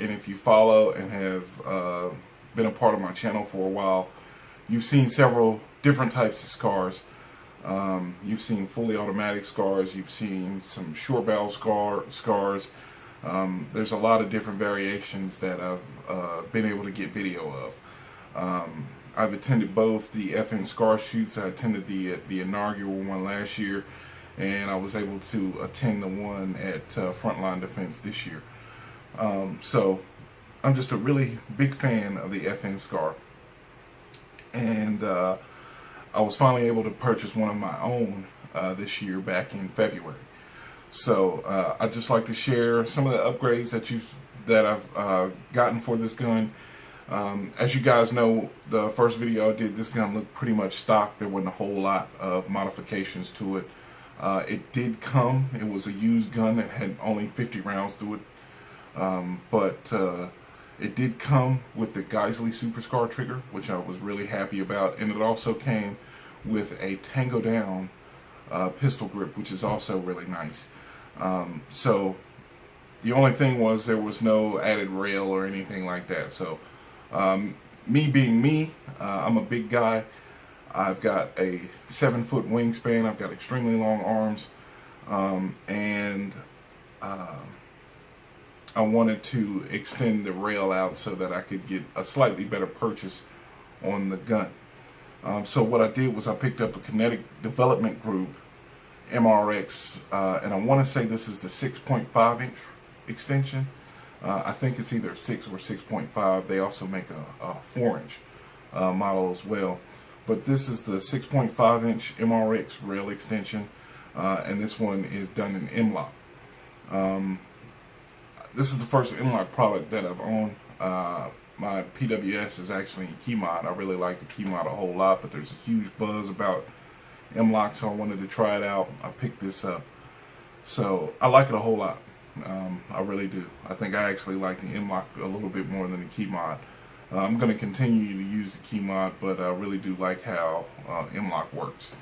and if you follow and have been a part of my channel for a while, you've seen several different types of scars. You've seen fully automatic scars, you've seen some short barrel scars. There's a lot of different variations that I've been able to get video of. I've attended both the FN Scar shoots. I attended the inaugural one last year, and I was able to attend the one at Frontline Defense this year. So I'm just a really big fan of the FN Scar, and I was finally able to purchase one of my own this year back in February. So I'd just like to share some of the upgrades that I've gotten for this gun. As you guys know, the first video I did, this gun looked pretty much stock. There wasn't a whole lot of modifications to it. It did come, it was a used gun that had only 50 rounds to it, but it did come with the Geissele Super Scar trigger, which I was really happy about, and it also came with a Tango Down pistol grip, which is also really nice. So the only thing was there was no added rail or anything like that. So me being me, I'm a big guy. I've got a 7-foot wingspan. I've got extremely long arms, and I wanted to extend the rail out so that I could get a slightly better purchase on the gun. So what I did was I picked up a Kinetic Development Group MRX, and I want to say this is the 6.5 inch extension. I think it's either 6 or 6.5. They also make a 4 inch model as well. But this is the 6.5 inch MRX rail extension, and this one is done in M-LOK. This is the first M-LOK product that I've owned. My PWS is actually in KeyMod. I really like the KeyMod a whole lot, but there's a huge buzz about M-LOK, so I wanted to try it out. I picked this up. So I like it a whole lot. I really do. I think I actually like the M-LOK a little bit more than the KeyMod. I'm going to continue to use the KeyMod, but I really do like how M-LOK works.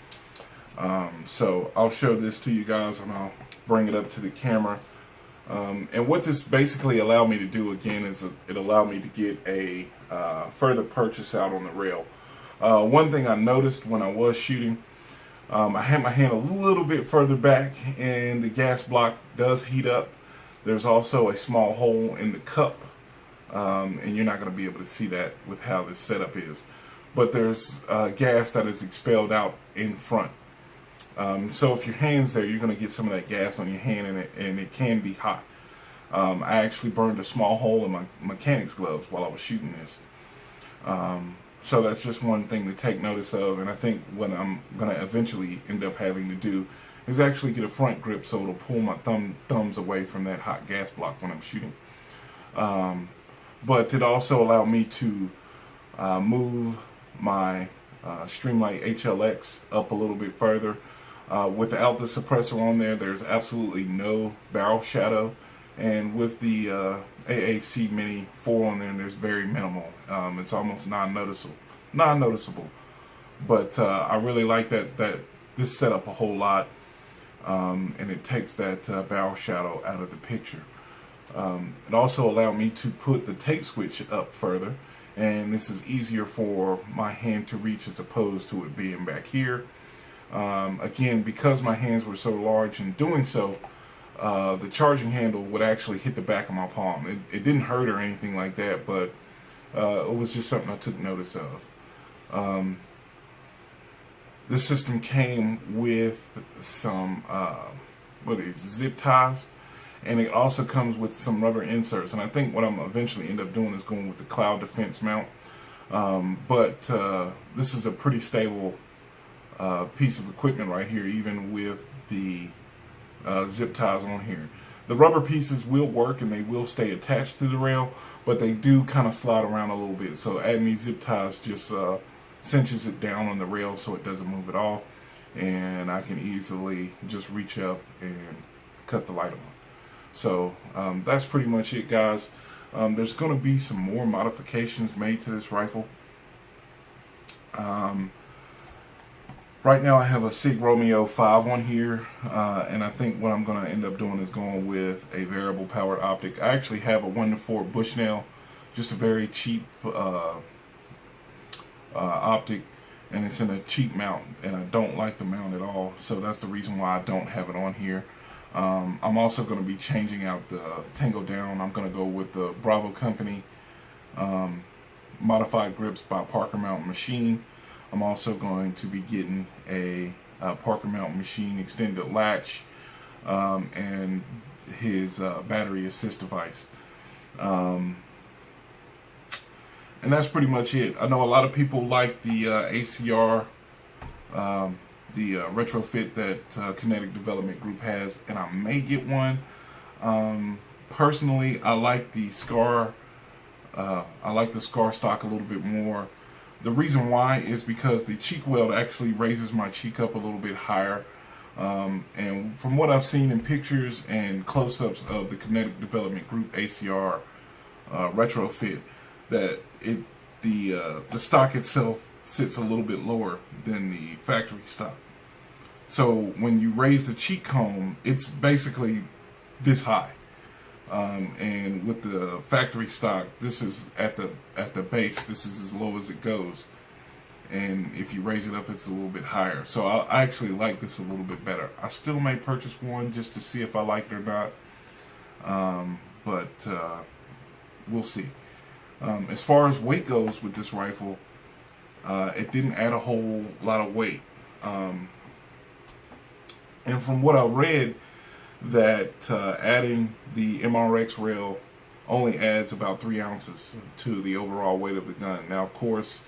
So I'll show this to you guys, and I'll bring it up to the camera. And what this basically allowed me to do again is it allowed me to get a further purchase out on the rail. One thing I noticed when I was shooting, I had my hand a little bit further back, and the gas block does heat up. There's also a small hole in the cup, and you're not going to be able to see that with how this setup is. But there's gas that is expelled out in front. So if your hand's there, you're going to get some of that gas on your hand, and it can be hot. I actually burned a small hole in my mechanic's gloves while I was shooting this. So that's just one thing to take notice of, and I think what I'm going to eventually end up having to do is actually get a front grip so it'll pull my thumbs away from that hot gas block when I'm shooting. But it also allowed me to move my Streamlight HLX up a little bit further. Without the suppressor on there, there's absolutely no barrel shadow, and with the AAC Mini 4 on there, there's very minimal. It's almost non-noticeable. But I really like that this setup a whole lot, and it takes that barrel shadow out of the picture. It also allowed me to put the tape switch up further, and this is easier for my hand to reach as opposed to it being back here. Again, because my hands were so large in doing so, the charging handle would actually hit the back of my palm. It didn't hurt or anything like that, but it was just something I took notice of. This system came with some zip ties, and it also comes with some rubber inserts. And I think what I'm eventually end up doing is going with the Cloud Defense mount. But this is a pretty stable piece of equipment right here, even with the zip ties on here. The rubber pieces will work and they will stay attached to the rail, but they do kind of slide around a little bit. So adding these zip ties just cinches it down on the rail so it doesn't move at all, and I can easily just reach up and cut the light on. So that's pretty much it, guys. There's going to be some more modifications made to this rifle. Right now I have a Sig Romeo 5 on here, and I think what I'm going to end up doing is going with a variable powered optic. I actually have a 1-to-4 Bushnell, just a very cheap optic, and it's in a cheap mount, and I don't like the mount at all, so that's the reason why I don't have it on here. I'm also going to be changing out the Tango Down. I'm going to go with the Bravo Company modified grips by Parker Mountain Machine. I'm also going to be getting a Parker Mountain Machine extended latch and his battery assist device. And that's pretty much it. I know a lot of people like the ACR, the retrofit that Kinetic Development Group has, and I may get one. Personally, I like the Scar. I like the Scar stock a little bit more. The reason why is because the cheek weld actually raises my cheek up a little bit higher. And from what I've seen in pictures and close-ups of the Kinetic Development Group ACR retrofit, that the stock itself sits a little bit lower than the factory stock. So when you raise the cheek comb, it's basically this high. And with the factory stock, this is at the base. This is as low as it goes. And if you raise it up, it's a little bit higher. So I actually like this a little bit better. I still may purchase one just to see if I like it or not. But we'll see. As far as weight goes with this rifle, it didn't add a whole lot of weight. And from what I read, that adding the MRX rail only adds about 3 ounces to the overall weight of the gun. Now, of course,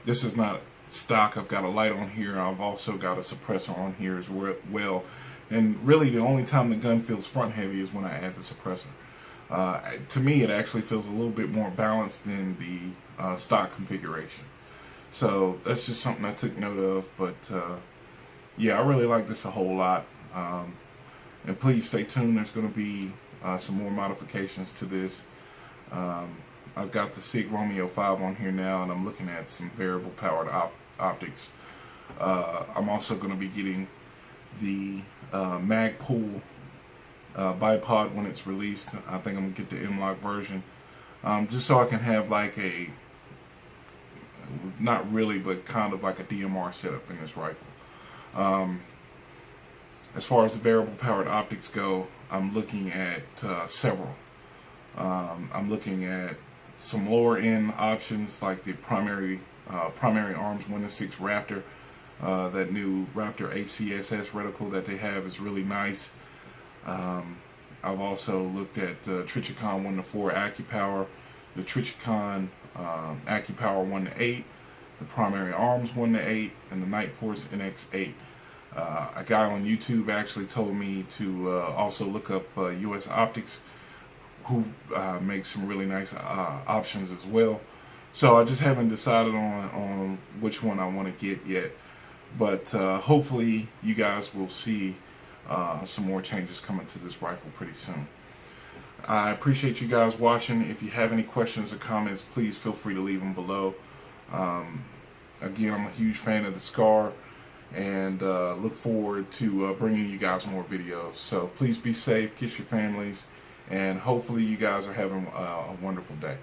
this is not stock. I've got a light on here. I've also got a suppressor on here as well. And really, the only time the gun feels front heavy is when I add the suppressor. To me, it actually feels a little bit more balanced than the stock configuration. So that's just something I took note of. But yeah, I really like this a whole lot. And please stay tuned. There's going to be some more modifications to this. I've got the Sig Romeo 5 on here now, and I'm looking at some variable powered optics. I'm also going to be getting the Magpul bipod when it's released. I think I'm going to get the M-LOK version, just so I can have like a, not really, but kind of like a DMR setup in this rifle. As far as the variable powered optics go, I'm looking at several. I'm looking at some lower end options like the Primary Arms 1-6 Raptor. That new Raptor ACSS reticle that they have is really nice. I've also looked at Trijicon 1-4 AccuPower, the Trijicon AccuPower 1-8, the Primary Arms 1-8, and the Nightforce NX8. A guy on YouTube actually told me to also look up US Optics, who makes some really nice options as well. So I just haven't decided on which one I want to get yet. But hopefully you guys will see some more changes coming to this rifle pretty soon. I appreciate you guys watching. If you have any questions or comments, please feel free to leave them below. Again, I'm a huge fan of the Scar, and look forward to bringing you guys more videos. So please be safe, kiss your families, and hopefully you guys are having a wonderful day.